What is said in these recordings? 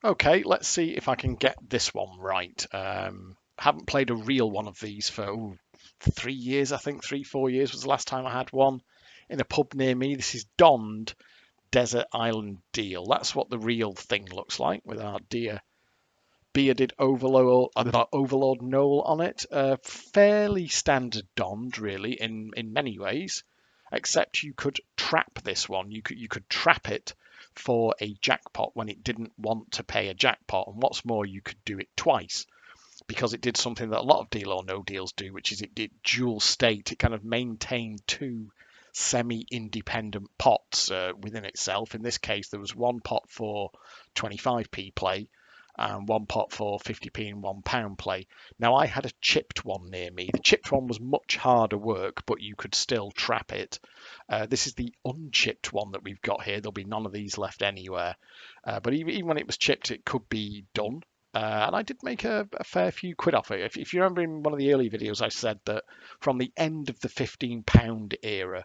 Okay, let's see if I can get this one right. Haven't played a real one of these for 3 years, I think. 3, 4 years was the last time I had one in a pub near me. This is DOND Desert Island Deal. That's what the real thing looks like with our dear bearded Overlord Noel on it. Fairly standard DOND, really, in many ways, except you could trap this one. You could trap it for a jackpot when it didn't want to pay a jackpot, and what's more, you could do it twice because it did something that a lot of Deal or No Deals do, which is it did dual state. It kind of maintained two semi-independent pots within itself. In this case, there was one pot for 25p play and one pot for 50p and £1 play. Now, I had a chipped one near me. The chipped one was much harder work, but you could still trap it. This is the unchipped one that we've got here. There'll be none of these left anywhere. But even when it was chipped, it could be done. And I did make a fair few quid off it. If you remember in one of the early videos, I said that from the end of the £15 era,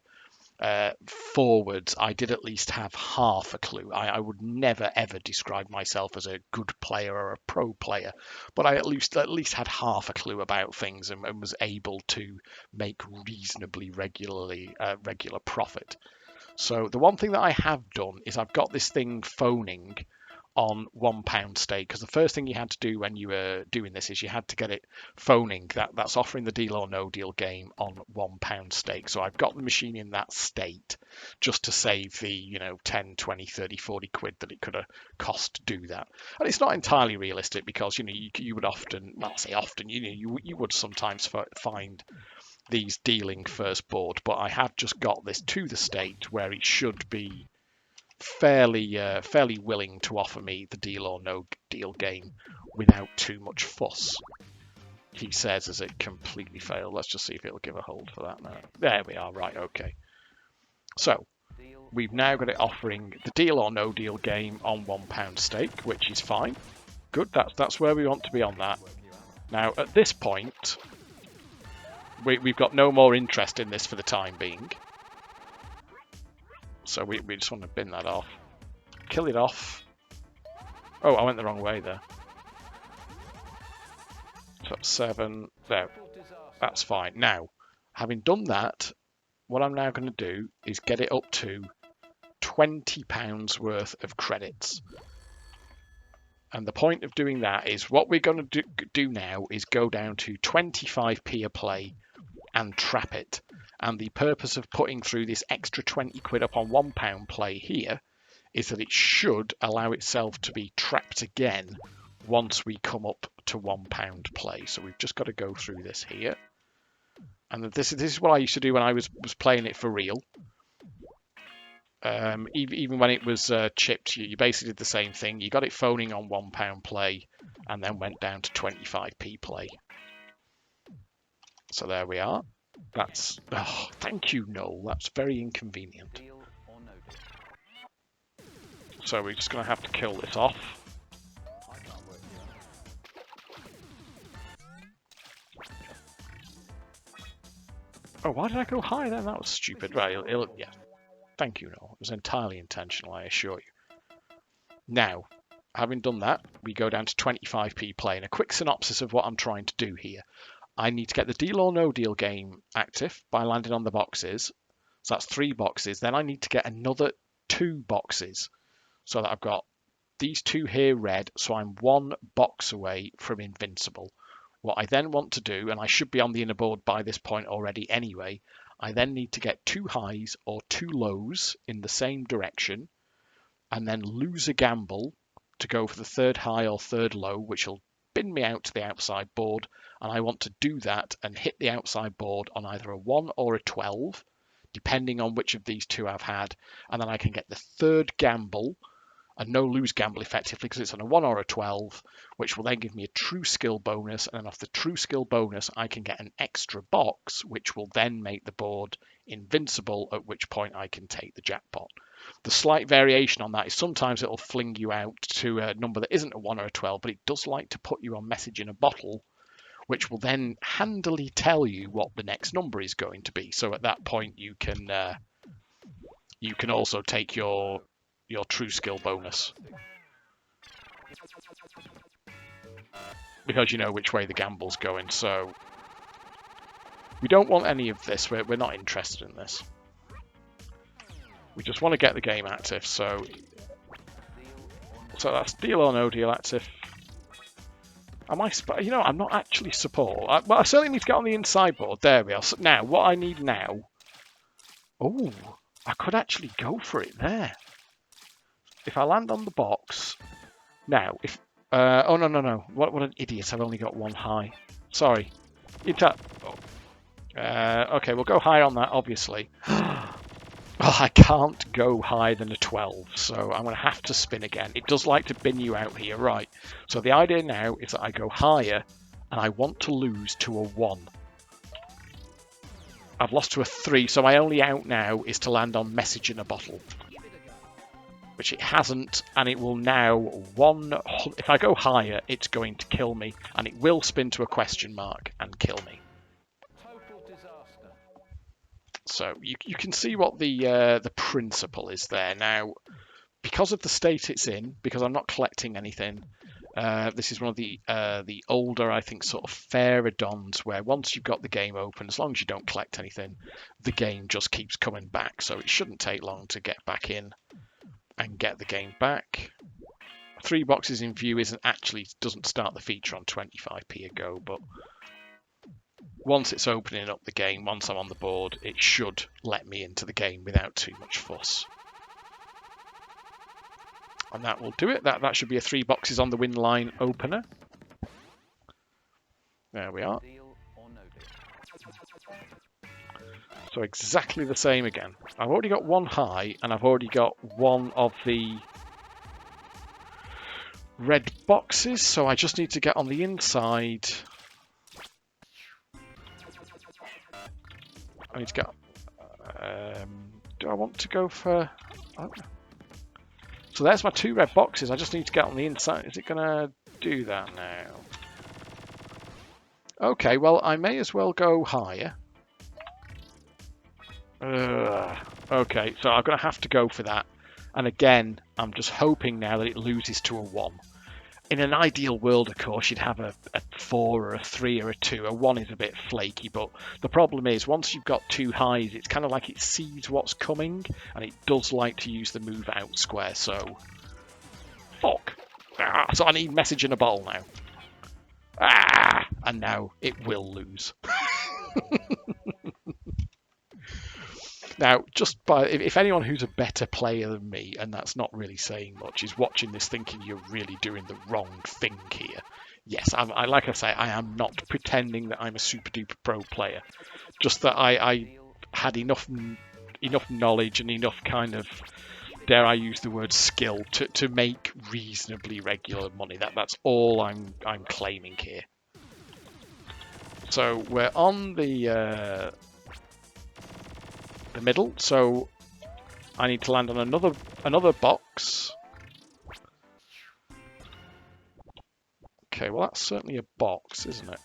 forwards, I did at least have half a clue. I would never ever describe myself as a good player or a pro player, but I at least had half a clue about things and was able to make reasonably regular profit. So the one thing that I have done is I've got this thing phoning on £1 stake, because the first thing you had to do when you were doing this is you had to get it phoning. That's offering the Deal or No Deal game on £1 stake. So I've got the machine in that state just to save the 10, 20, 30, 40 quid that it could have cost to do that. And it's not entirely realistic because you would often, well, I say often, you would sometimes find these dealing first board, but I have just got this to the state where it should be fairly willing to offer me the Deal or No Deal game without too much fuss. He says as it completely failed. Let's just see if it'll give a hold for that now. There we are. Right, okay. So we've now got it offering the Deal or No Deal game on £1 stake, which is fine. Good. That's where we want to be on that. Now at this point, we've got no more interest in this for the time being. So we just want to bin that off. Kill it off. Oh, I went the wrong way there. So 7. There. That's fine. Now, having done that, what I'm now going to do is get it up to £20 worth of credits. And the point of doing that is what we're going to do now is go down to 25p a play and trap it. And the purpose of putting through this extra 20 quid up on £1 play here is that it should allow itself to be trapped again once we come up to £1 play. So we've just got to go through this here. And this is what I used to do when I was playing it for real. Even when it was chipped, you basically did the same thing. You got it phoning on £1 play and then went down to 25p play. So there we are. That's thank you, Noel. That's very inconvenient. So we're just going to have to kill this off. Oh, why did I go high then? That was stupid. Right, yeah. Thank you, Noel. It was entirely intentional, I assure you. Now, having done that, we go down to 25p play. And a quick synopsis of what I'm trying to do here. I need to get the Deal or No Deal game active by landing on the boxes. So that's 3 boxes. Then I need to get another 2 boxes so that I've got these 2 here red. So I'm 1 box away from invincible. What I then want to do, and I should be on the inner board by this point already anyway, I then need to get 2 highs or 2 lows in the same direction and then lose a gamble to go for the 3rd high or 3rd low, which will bin me out to the outside board, and I want to do that and hit the outside board on either a 1 or a 12, depending on which of these 2 I've had, and then I can get the 3rd gamble, a no-lose gamble effectively, because it's on a 1 or a 12, which will then give me a true skill bonus, and then off the true skill bonus I can get an extra box, which will then make the board invincible, at which point I can take the jackpot. The slight variation on that is sometimes it'll fling you out to a number that isn't a 1 or a 12, but it does like to put you on message in a bottle, which will then handily tell you what the next number is going to be. So at that point you can also take your true skill bonus. because you know which way the gamble's going. So we don't want any of this. We're not interested in this. We just want to get the game active. So that's deal or no deal active. Am I? You know, I'm not actually support. Well, I certainly need to get on the inside board. There we are. So now, what I need now. Oh, I could actually go for it there. If I land on the box now, if oh no! What an idiot! I've only got one high. Sorry. Okay, we'll go high on that, obviously. Oh, I can't go higher than a 12, so I'm going to have to spin again. It does like to bin you out here, right? So the idea now is that I go higher, and I want to lose to a 1. I've lost to a 3, so my only out now is to land on message in a bottle. Which it hasn't, and it will now if I go higher, it's going to kill me, and it will spin to a question mark and kill me. So you can see what the principle is there. Now, because of the state it's in, because I'm not collecting anything, this is one of the older, I think, sort of fairer DONDs, where once you've got the game open, as long as you don't collect anything, the game just keeps coming back. So it shouldn't take long to get back in and get the game back. 3 boxes in view doesn't start the feature on 25p a go, but once it's opening up the game, once I'm on the board, it should let me into the game without too much fuss. And that will do it. That should be a 3 boxes on the win line opener. There we are. So exactly the same again. I've already got 1 high, and I've already got 1 of the red boxes, so I just need to get on the inside. I need to get... do I want to go for... Oh. So there's my 2 red boxes. I just need to get on the inside. Is it going to do that now? Okay, well, I may as well go higher. Okay, so I'm going to have to go for that. And again, I'm just hoping now that it loses to a 1. In an ideal world, of course, you'd have a 4 or a 3 or a 2. A 1 is a bit flaky, but the problem is once you've got 2 highs, it's kind of like it sees what's coming, and it does like to use the move out square, so... Fuck! So I need message in a bottle now. And now it will lose. Now, if anyone who's a better player than me, and that's not really saying much, is watching this thinking you're really doing the wrong thing here. Yes, like I say, I am not pretending that I'm a super duper pro player. Just that I had enough knowledge and enough kind of, dare I use the word, skill to make reasonably regular money. That's all I'm claiming here. So we're on the middle, so I need to land on another box. Okay, well that's certainly a box, isn't it?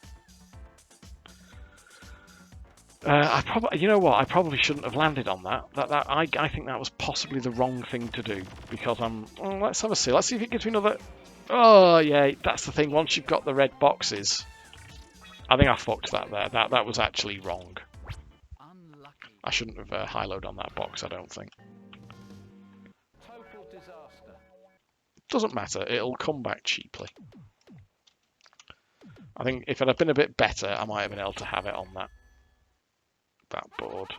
You know what? I probably shouldn't have landed on that. I think that was possibly the wrong thing to do, because let's have a see. Let's see if it gives me another. Oh yeah, that's the thing. Once you've got the red boxes, I think I fucked that there. That was actually wrong. I shouldn't have high-load on that box, I don't think. Total disaster. Doesn't matter, it'll come back cheaply. I think if it had been a bit better, I might have been able to have it on that board.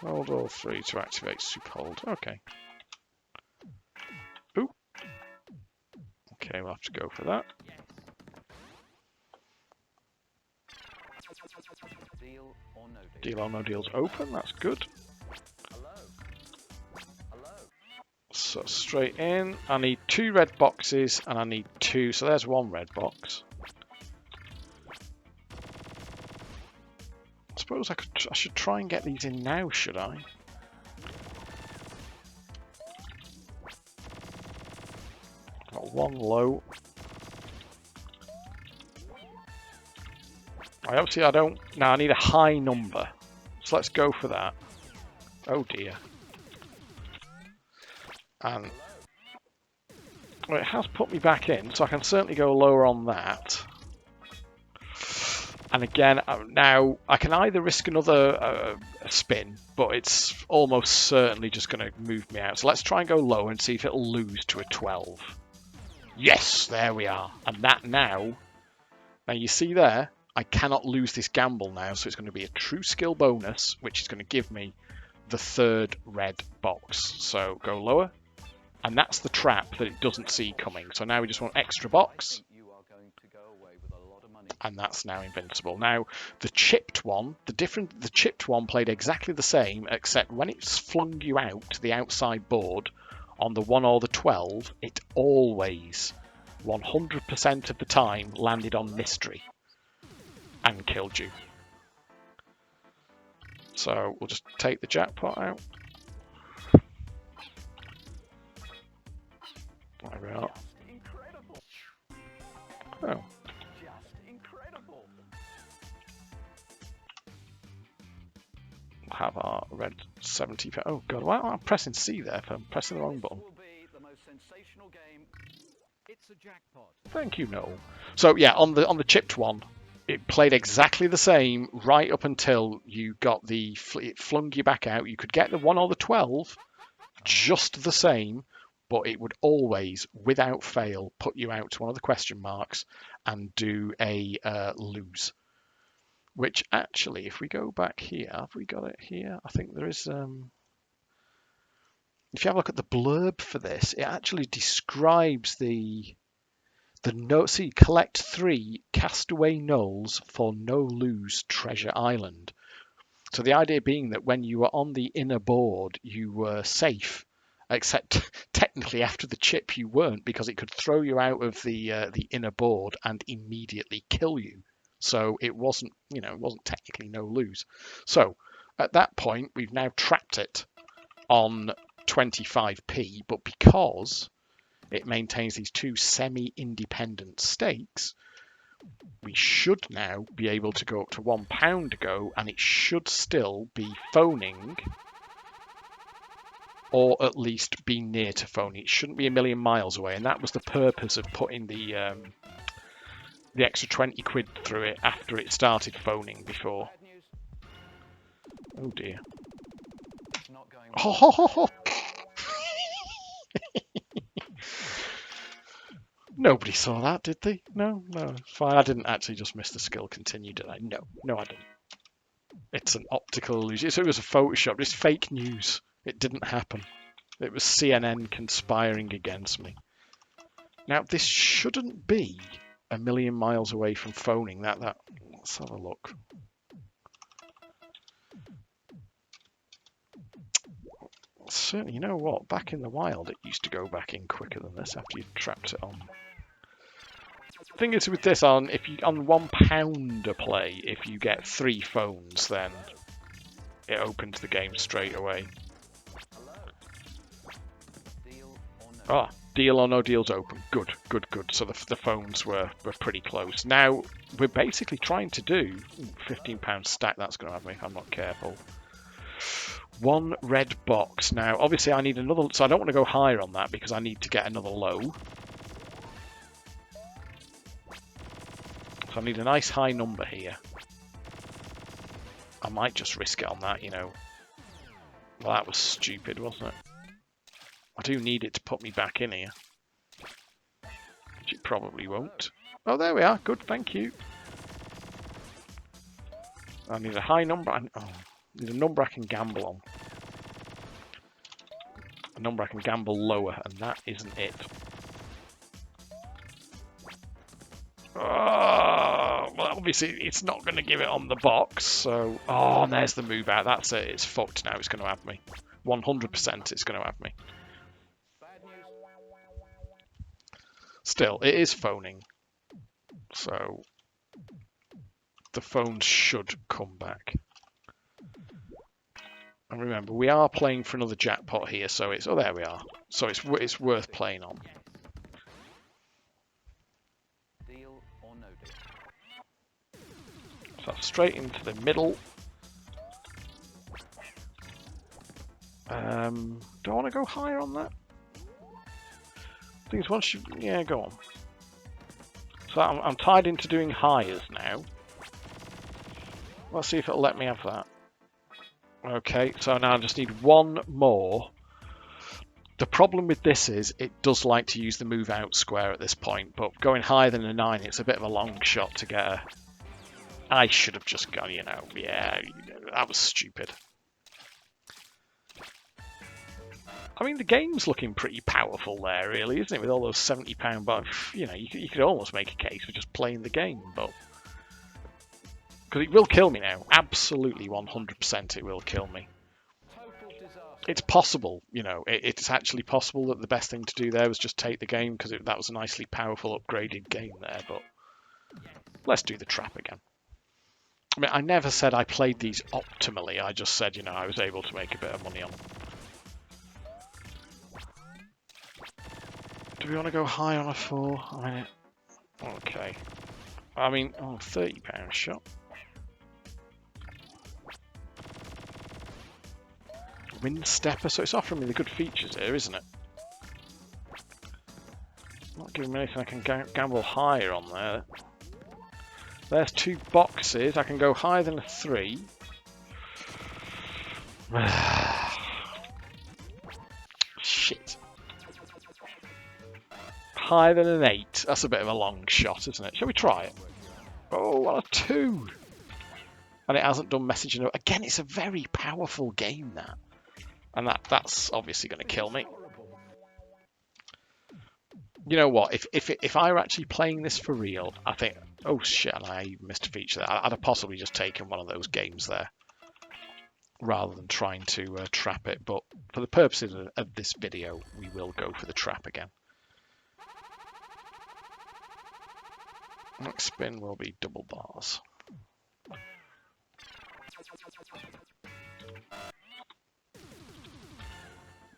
Hold all 3 to activate super hold. Okay. Ooh. Okay, we'll have to go for that. Deal or no deal's open, that's good. So straight in, I need 2 red boxes and I need 2, so there's 1 red box. I suppose I should try and get these in now, should I? Got 1 low. I need a high number. So let's go for that. Oh dear. And Well, it has put me back in, so I can certainly go lower on that. And again, now I can either risk another spin, but it's almost certainly just going to move me out. So let's try and go lower and see if it'll lose to a 12. Yes, there we are. And that now you see there, I cannot lose this gamble now, so it's going to be a true skill bonus, which is going to give me the third red box. So go lower, and that's the trap that it doesn't see coming. So now we just want extra box. And that's now invincible. Now, the chipped one, the chipped one played exactly the same, except when it's flung you out to the outside board on the 1 or the 12, it always, 100% of the time, landed on mystery and killed you. So we'll just take the jackpot out. There we are. Oh. Have our red 70. Oh god, why am I pressing C there? I'm pressing the wrong button. Thank you, Noel. So yeah, on the chipped one, it played exactly the same right up until you got it flung you back out. You could get the 1 or the 12 just the same, but it would always, without fail, put you out to one of the question marks and do a lose. Which actually, if we go back here, have we got it here? I think there is. If you have a look at the blurb for this, it actually describes the note. See, collect 3 castaway nulls for no lose treasure island. So the idea being that when you were on the inner board, you were safe, except technically after the chip you weren't, because it could throw you out of the inner board and immediately kill you. So it wasn't, it wasn't technically no lose. So at that point, we've now trapped it on 25p, but because it maintains these 2 semi-independent stakes, we should now be able to go up to £1 a go, and it should still be phoning, or at least be near to phoning. It shouldn't be a million miles away, and that was the purpose of putting the extra 20 quid through it after it started phoning before. Oh dear. Oh. Nobody saw that, did they? No, it's fine. I didn't actually just miss the skill continue, did I? No, I didn't. It's an optical illusion. So it was a Photoshop. It's fake news. It didn't happen. It was CNN conspiring against me. Now, this shouldn't be a million miles away from phoning. Let's have a look. Certainly, you know what? Back in the wild, it used to go back in quicker than this after you trapped it on. The thing is with this, on £1 a play, if you get 3 phones, then it opens the game straight away. Ah, deal or no deal's open. Good. So the phones were pretty close. Now, we're basically trying to do £15 stack. That's going to have me if I'm not careful. 1 red box. Now, obviously, I need another, so I don't want to go higher on that because I need to get another low. So I need a nice high number here. I might just risk it on that, Well, that was stupid, wasn't it? I do need it to put me back in here. Which it probably won't. Oh, there we are. Good, thank you. I need a high number. I need a number I can gamble on. A number I can gamble lower, and that isn't it. Oh, well, obviously, it's not going to give it on the box, so... Oh, and there's the move out. That's it. It's fucked now. It's going to have me. 100% it's going to have me. Still, it is phoning. So, the phone should come back. And remember, we are playing for another jackpot here, so it's... Oh, there we are. So it's worth playing on. So straight into the middle. Do I want to go higher on that? Things once you, yeah, go on. So I'm tied into doing hires now. Let's see if it'll let me have that. Okay, so now I just need one more. The problem with this is it does like to use the move out square at this point, but going higher than a 9, it's a bit of a long shot to get a... I should have just gone, you know, yeah, that was stupid. I mean, the game's looking pretty powerful there, really, isn't it? With all those £70 bucks, you know, you could almost make a case for just playing the game, but... Because it will kill me now. Absolutely 100% it will kill me. It's possible, you know, it's actually possible that the best thing to do there was just take the game, because that was a nicely powerful upgraded game there, but let's do the trap again. I mean, I never said I played these optimally, I just said, you know, I was able to make a bit of money on them. Do we want to go high on a 4? I mean, okay. I mean, oh, £30 shot. Wind stepper, so it's offering me the good features here, isn't it? Not giving me anything I can gamble higher on there. There's 2 boxes. I can go higher than a 3. Shit. Higher than an 8. That's a bit of a long shot, isn't it? Shall we try it? Oh, what a 2! And it hasn't done messaging. Again, it's a very powerful game, that. And that's obviously going to kill me. You know what? If I were actually playing this for real, I think... Oh shit, I missed a feature there. I'd have possibly just taken one of those games there, rather than trying to trap it. But for the purposes of this video, we will go for the trap again. Next spin will be double bars.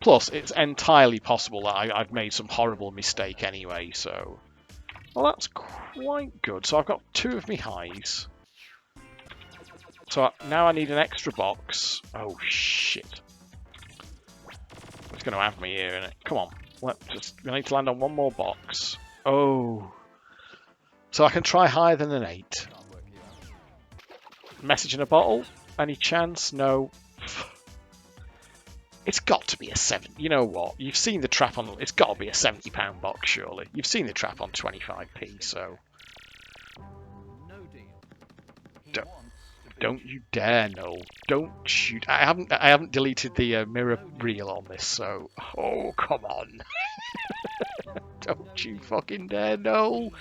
Plus, it's entirely possible that I've made some horrible mistake anyway, so... Well, that's quite good. So I've got 2 of me highs. So now I need an extra box. Oh, shit. It's going to have me here, isn't it? Come on. I need to land on one more box. Oh. So I can try higher than an 8. Message in a bottle? Any chance? No. It's got to be a 7. You know what? You've seen the trap on... It's got to be a £70 box, surely. You've seen the trap on 25p, so... Don't you dare, Noel. Don't shoot. I haven't deleted the mirror reel on this, so... Oh, come on. Don't you fucking dare, Noel.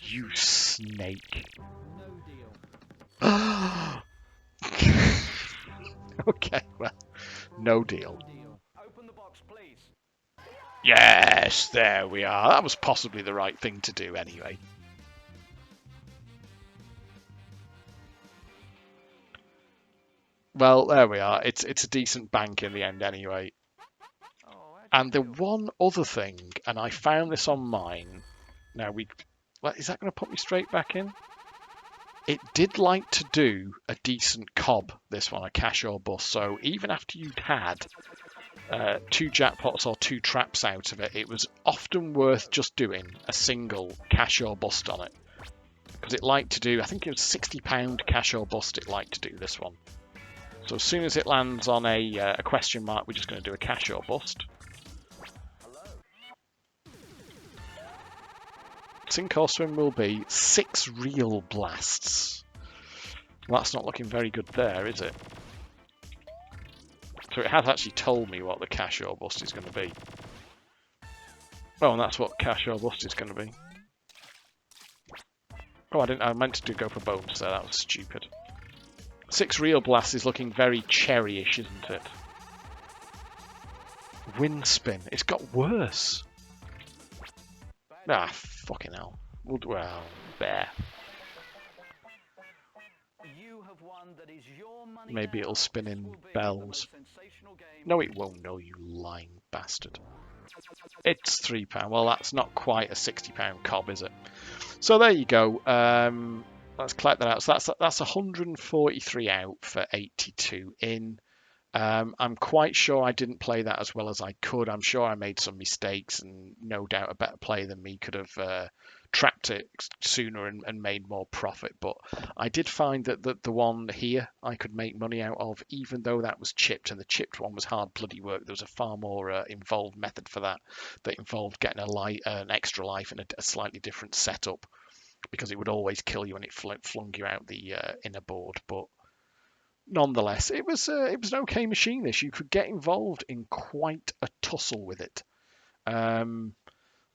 You snake. Okay, well... No deal. Yes, there we are. That was possibly the right thing to do anyway. Well, there we are. It's a decent bank in the end anyway. And the one other thing, and I found this on mine. Now, is that going to put me straight back in? It did like to do a decent cob, this one, a cash or bust. So even after you'd had 2 jackpots or 2 traps out of it, it was often worth just doing a single cash or bust on it. Because it liked to do, I think it was £60 cash or bust it liked to do, this one. So as soon as it lands on a question mark, we're just going to do a cash or bust. Sink or swim will be 6 real blasts. Well, that's not looking very good there, is it? So it has actually told me what the cash or bust is going to be. Oh, and that's what cash or bust is going to be. Oh, I meant to go for bonus there. That was stupid. 6 real blasts is looking very cherry-ish, isn't it? Wind spin. It's got worse. Ah, fucking hell. Well, there. Maybe it'll spin in bells. No, it won't. No, you lying bastard. It's £3. Well, that's not quite a £60 cob, is it? So there you go. Let's collect that out. So that's 143 out for 82 in. I'm quite sure I didn't play that as well as I could. I'm sure I made some mistakes, and no doubt a better player than me could have trapped it sooner and made more profit. But I did find that the one here I could make money out of, even though that was chipped, and the chipped one was hard bloody work. There was a far more involved method for that involved getting an extra life and a slightly different setup, because it would always kill you when it flung you out the inner board. But nonetheless, it was an okay machine. This, you could get involved in quite a tussle with it.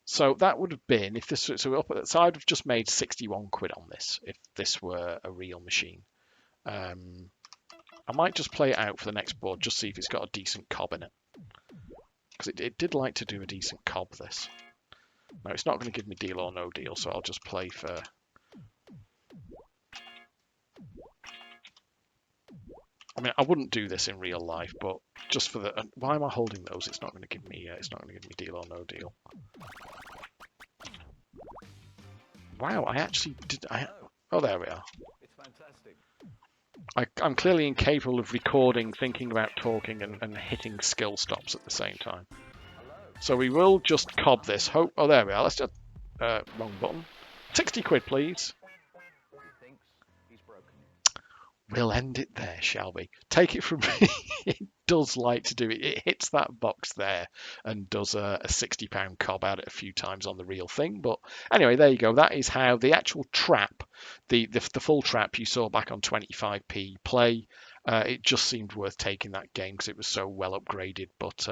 So that would have been, if this, so up at, so I'd have just made 61 quid on this if this were a real machine. I might just play it out for the next board, just see if it's got a decent cob in it, because it did like to do a decent cob, this. No, it's not going to give me deal or no deal, so I'll just play for... I mean, I wouldn't do this in real life, but just for the... Why am I holding those? It's not going to give me. It's not going to give me deal or no deal. Wow, I actually did. Oh, there we are. It's fantastic. I'm clearly incapable of recording, thinking about talking, and hitting skill stops at the same time. So we will just cob this. Hope. Oh, there we are. Let's just... wrong button. 60 quid, please. He thinks he's broken. We'll end it there, shall we? Take it from me. It does like to do it. It hits that box there and does a £60 cob out it a few times on the real thing. But anyway, there you go. That is how the actual trap, the full trap you saw back on 25p play, it just seemed worth taking that game because it was so well upgraded. But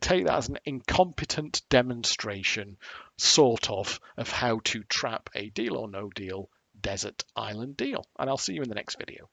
take that as an incompetent demonstration, sort of how to trap a deal or no deal desert island deal. And I'll see you in the next video.